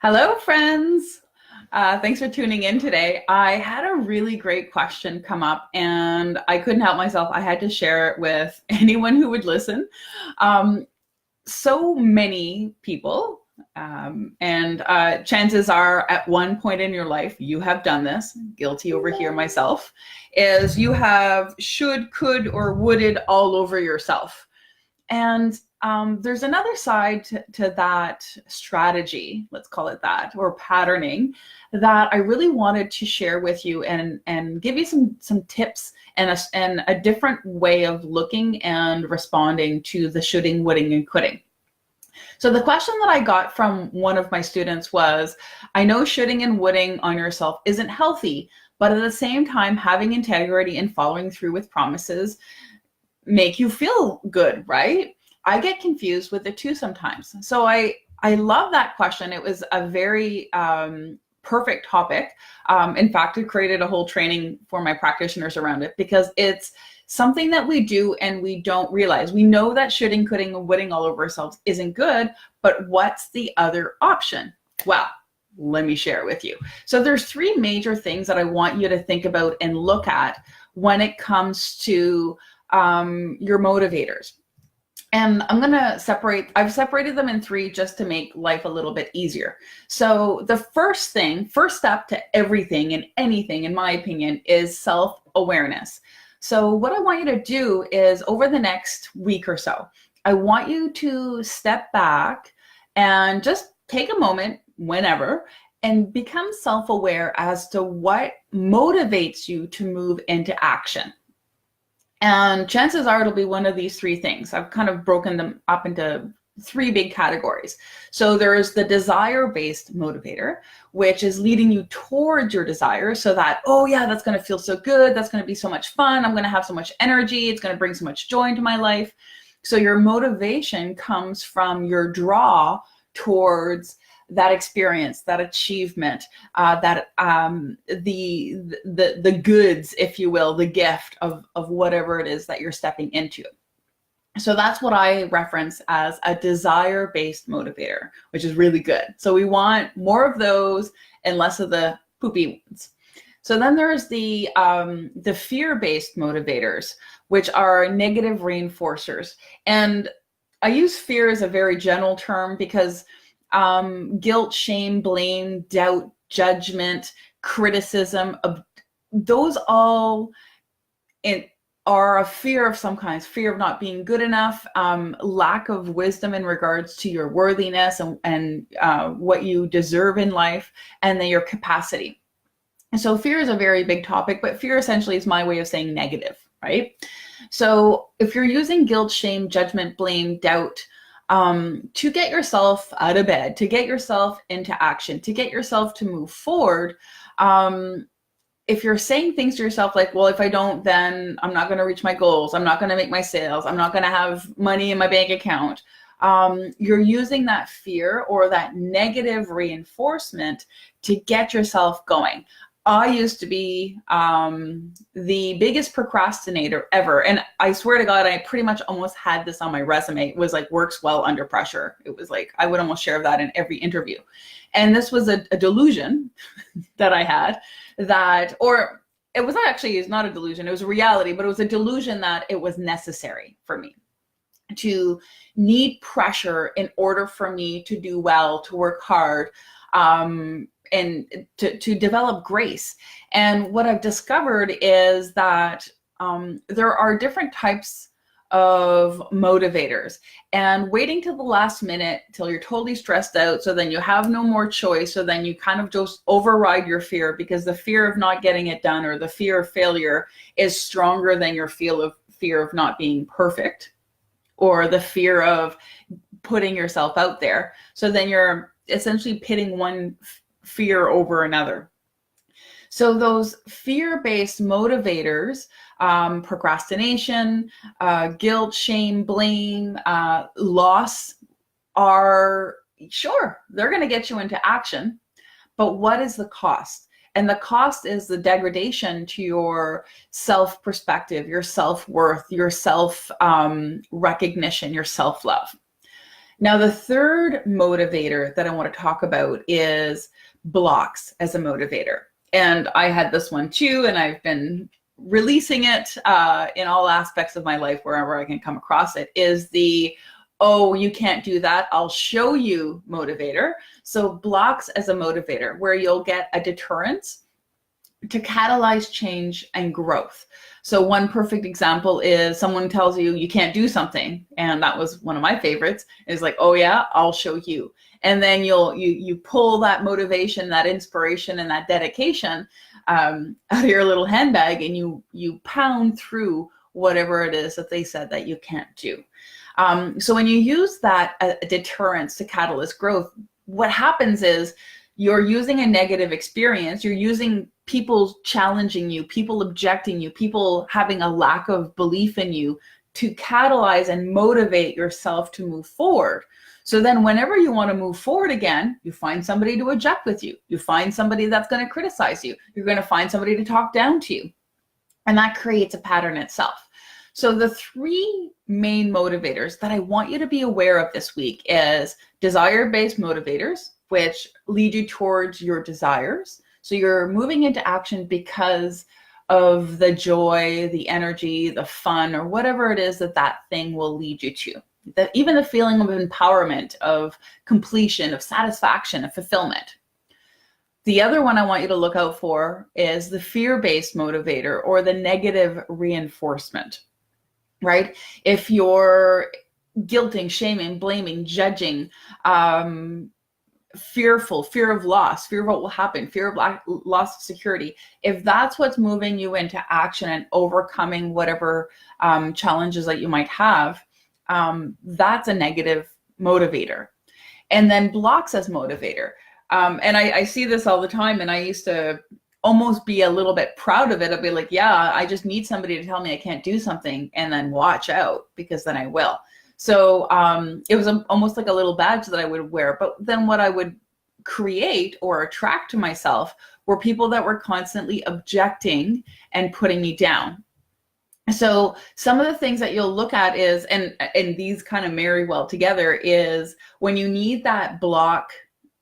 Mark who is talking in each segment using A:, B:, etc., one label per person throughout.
A: Hello, friends. Thanks for tuning in today. I had a really great question come up and I couldn't help myself. I had to share it with anyone who would listen. Um, so many people, and chances are at one point in your life, you have done this, guilty over here myself, is you have should, could, or wouldded all over yourself. And there's another side to that strategy, let's call it that, or patterning, that I really wanted to share with you and give you some tips and a different way of looking and responding to the shoulding, woulding, and coulding. So the question that I got from one of my students was, I know shoulding and woulding on yourself isn't healthy, but at the same time, having integrity and following through with promises make you feel good, right? I get confused with the two sometimes. So I love that question. It was a very perfect topic. In fact, I created a whole training for my practitioners around it because it's something that we do and we don't realize. We know that shoulding, coulding, and woulding all over ourselves isn't good, but what's the other option? Well, let me share it with you. So there's three major things that I want you to think about and look at when it comes to your motivators. And I've separated them in three just to make life a little bit easier. So the first step to everything and anything, in my opinion, is self-awareness. So what I want you to do is over the next week or so, I want you to step back and just take a moment whenever and become self-aware as to what motivates you to move into action. And chances are it'll be one of these three things. I've kind of broken them up into three big categories. So there's the desire-based motivator, which is leading you towards your desire so that, oh yeah, that's going to feel so good. That's going to be so much fun. I'm going to have so much energy. It's going to bring so much joy into my life. So your motivation comes from your draw towards that experience, that achievement, the goods, if you will, the gift of whatever it is that you're stepping into. So that's what I reference as a desire-based motivator, which is really good. So we want more of those and less of the poopy ones. So then there's the fear-based motivators, which are negative reinforcers. And I use fear as a very general term because guilt, shame, blame, doubt, judgment, criticism, those all are a fear of some kind, fear of not being good enough, lack of wisdom in regards to your worthiness and what you deserve in life, and then your capacity. And so fear is a very big topic, but fear essentially is my way of saying negative, right? So if you're using guilt, shame, judgment, blame, doubt, to get yourself out of bed, to get yourself into action, to get yourself to move forward, if you're saying things to yourself like, well, if I don't, then I'm not going to reach my goals. I'm not going to make my sales. I'm not going to have money in my bank account. You're using that fear or that negative reinforcement to get yourself going. I used to be the biggest procrastinator ever. And I swear to God, I pretty much almost had this on my resume. It was like, works well under pressure. It was like, I would almost share that in every interview. And this was a delusion that I had or it was actually, it's not a delusion, it was a reality, but it was a delusion that it was necessary for me to need pressure in order for me to do well, to work hard, and to develop grace. And what I've discovered is that there are different types of motivators, and waiting till the last minute till you're totally stressed out, so then you have no more choice, so then you kind of just override your fear because the fear of not getting it done or the fear of failure is stronger than your fear of not being perfect or the fear of putting yourself out there. So then you're essentially pitting one fear over another. So those fear-based motivators, procrastination, guilt, shame, blame, loss, are sure, they're going to get you into action, but what is the cost? And the cost is the degradation to your self-perspective, your self-worth, your self-recognition, your self-love. Now, the third motivator that I want to talk about is blocks as a motivator. And I had this one too, and I've been releasing it in all aspects of my life wherever I can come across it, is the, oh, you can't do that, I'll show you motivator. So blocks as a motivator, where you'll get a deterrence to catalyze change and growth. So one perfect example is someone tells you you can't do something, and that was one of my favorites, is like, oh yeah, I'll show you. And then you pull that motivation, that inspiration, and that dedication out of your little handbag, and you pound through whatever it is that they said that you can't do. So when you use that deterrence to catalyst growth, what happens is you're using a negative experience, you're using people challenging you, people objecting you, people having a lack of belief in you to catalyze and motivate yourself to move forward. So then whenever you want to move forward again, you find somebody to object with you. You find somebody that's going to criticize you. You're going to find somebody to talk down to you. And that creates a pattern itself. So the three main motivators that I want you to be aware of this week is desire-based motivators, which lead you towards your desires. So you're moving into action because of the joy, the energy, the fun, or whatever it is that that thing will lead you to. That even the feeling of empowerment, of completion, of satisfaction, of fulfillment. The other one I want you to look out for is the fear-based motivator, or the negative reinforcement, right? If you're guilting, shaming, blaming, judging, fearful, fear of loss, fear of what will happen, fear of loss of security, if that's what's moving you into action and overcoming whatever challenges that you might have, that's a negative motivator. And then blocks as motivator. And I see this all the time, and I used to almost be a little bit proud of it. I'd be like, yeah, I just need somebody to tell me I can't do something, and then watch out, because then I will. So it was almost like a little badge that I would wear. But then what I would create or attract to myself were people that were constantly objecting and putting me down. So some of the things that you'll look at is, and these kind of marry well together, is when you need that block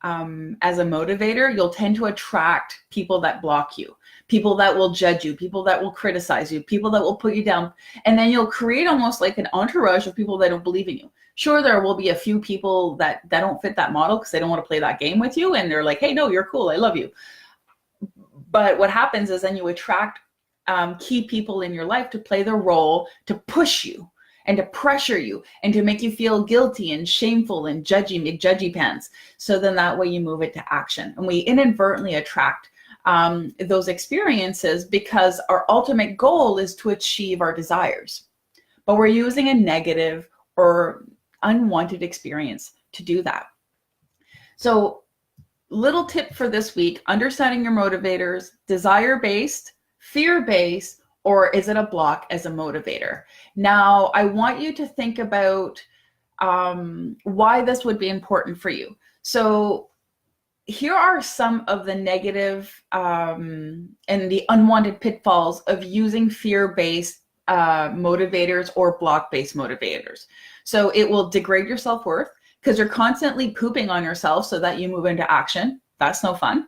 A: as a motivator, you'll tend to attract people that block you, people that will judge you, people that will criticize you, people that will put you down. And then you'll create almost like an entourage of people that don't believe in you. Sure, there will be a few people that don't fit that model because they don't want to play that game with you. And they're like, hey, no, you're cool, I love you. But what happens is then you attract key people in your life to play the role, to push you and to pressure you and to make you feel guilty and shameful and judgy, make judgy pants. So then that way you move it to action. And we inadvertently attract those experiences because our ultimate goal is to achieve our desires. But we're using a negative or unwanted experience to do that. So little tip for this week, understanding your motivators, desire-based, fear-based, or is it a block as a motivator? Now, I want you to think about why this would be important for you. So here are some of the negative and the unwanted pitfalls of using fear-based motivators or block-based motivators. So it will degrade your self-worth because you're constantly pooping on yourself so that you move into action. That's no fun.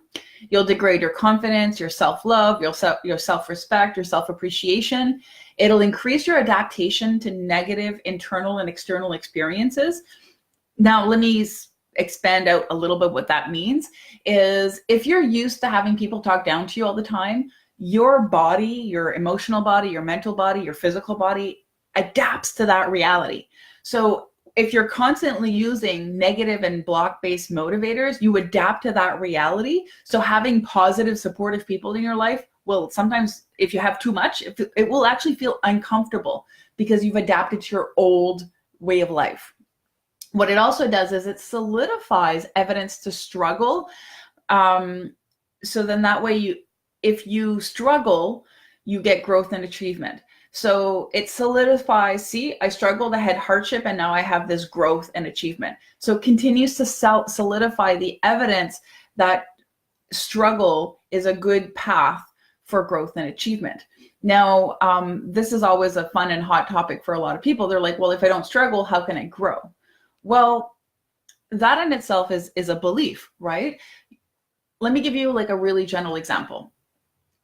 A: You'll degrade your confidence, your self-love, your self-respect, your self-appreciation. It'll increase your adaptation to negative internal and external experiences. Now, let me expand out a little bit what that means. Is if you're used to having people talk down to you all the time, your body, your emotional body, your mental body, your physical body adapts to that reality. So if you're constantly using negative and block-based motivators, you adapt to that reality. So having positive, supportive people in your life will sometimes, if you have too much, it will actually feel uncomfortable because you've adapted to your old way of life. What it also does is it solidifies evidence to struggle. So then that way, if you struggle, you get growth and achievement. So it solidifies, see, I struggled, I had hardship, and now I have this growth and achievement. So it continues to solidify the evidence that struggle is a good path for growth and achievement. Now, this is always a fun and hot topic for a lot of people. They're like, well, if I don't struggle, how can I grow? Well, that in itself is a belief, right? Let me give you like a really general example.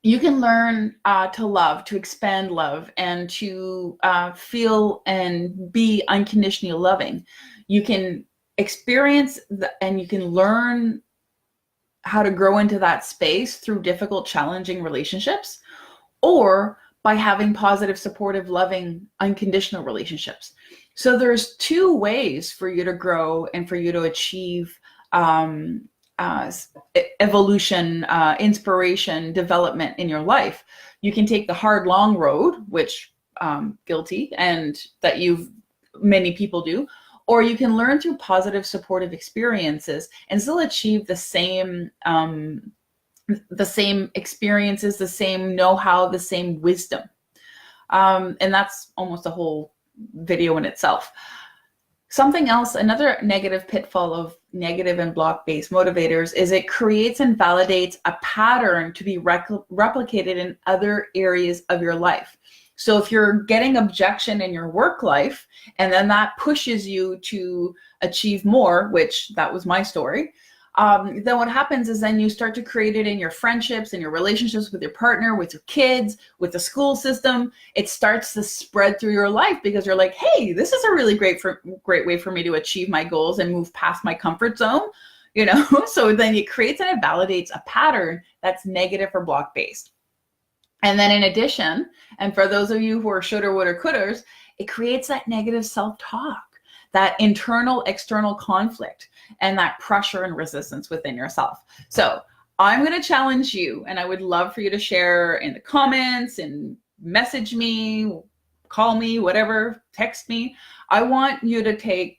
A: You can learn to love, to expand love, and to feel and be unconditionally loving. You can experience and you can learn how to grow into that space through difficult, challenging relationships, or by having positive, supportive, loving, unconditional relationships. So there's two ways for you to grow and for you to achieve evolution, inspiration, development in your life. You can take the hard, long road, which guilty, and that many people do, or you can learn through positive, supportive experiences and still achieve the same experiences, the same know-how, the same wisdom. And that's almost a whole video in itself. Something else, another negative pitfall of negative and block-based motivators is it creates and validates a pattern to be replicated in other areas of your life. So if you're getting objection in your work life, and then that pushes you to achieve more, which that was my story, then what happens is then you start to create it in your friendships and your relationships with your partner, with your kids, with the school system. It starts to spread through your life because you're like, hey, this is a really great way for me to achieve my goals and move past my comfort zone, you know? So then it creates and it validates a pattern that's negative or block based. And then in addition, and for those of you who are shoulda, woulda, couldas, it creates that negative self-talk, that internal, external conflict, and that pressure and resistance within yourself. So I'm going to challenge you, and I would love for you to share in the comments and message me, call me, whatever, text me. I want you to take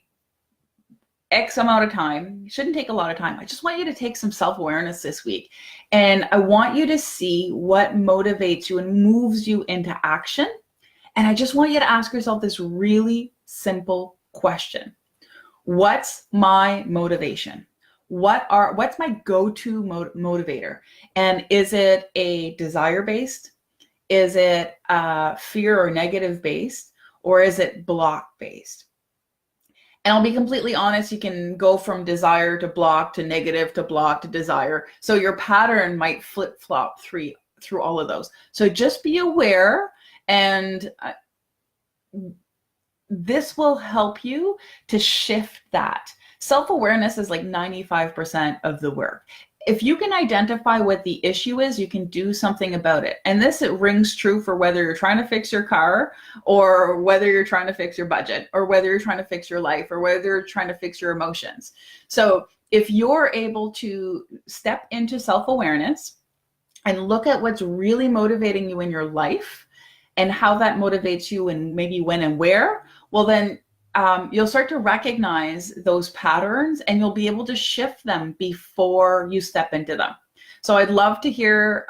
A: X amount of time. It shouldn't take a lot of time. I just want you to take some self-awareness this week. And I want you to see what motivates you and moves you into action. And I just want you to ask yourself this really simple question. What's my motivation? What's my go-to motivator? And is it a desire-based? Is it fear or negative-based? Or is it block-based? And I'll be completely honest, you can go from desire to block to negative to block to desire. So your pattern might flip-flop through all of those. So just be aware, and this will help you to shift that. Self-awareness is like 95% of the work. If you can identify what the issue is, you can do something about it. And this, it rings true for whether you're trying to fix your car, or whether you're trying to fix your budget, or whether you're trying to fix your life, or whether you're trying to fix your emotions. So if you're able to step into self-awareness and look at what's really motivating you in your life and how that motivates you and maybe when and where, well then you'll start to recognize those patterns and you'll be able to shift them before you step into them. So I'd love to hear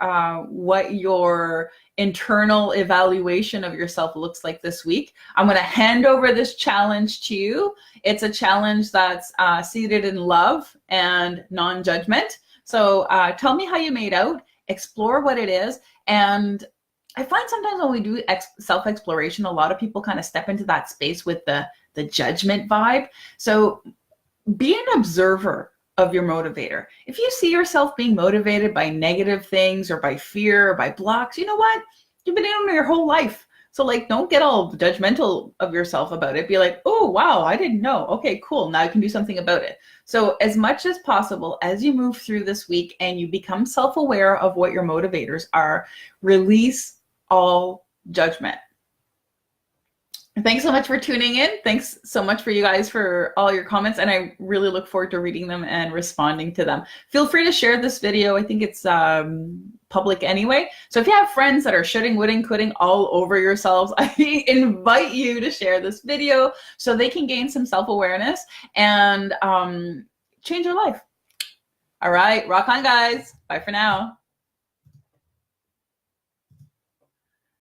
A: what your internal evaluation of yourself looks like this week. I'm going to hand over this challenge to you. It's a challenge that's seated in love and non-judgment. So tell me how you made out, explore what it is. And I find sometimes when we do self-exploration, a lot of people kind of step into that space with the judgment vibe. So be an observer of your motivator. If you see yourself being motivated by negative things or by fear or by blocks, you know what? You've been in your whole life. So like, don't get all judgmental of yourself about it. Be like, oh, wow, I didn't know. Okay, cool. Now I can do something about it. So as much as possible, as you move through this week and you become self-aware of what your motivators are, release all judgment. Thanks so much for tuning in. Thanks so much for you guys for all your comments, and I really look forward to reading them and responding to them. Feel free to share this video. I think it's public anyway. So if you have friends that are shoulding, woulding, coulding all over yourselves, I invite you to share this video so they can gain some self-awareness and change their life. All right, rock on, guys. Bye for now.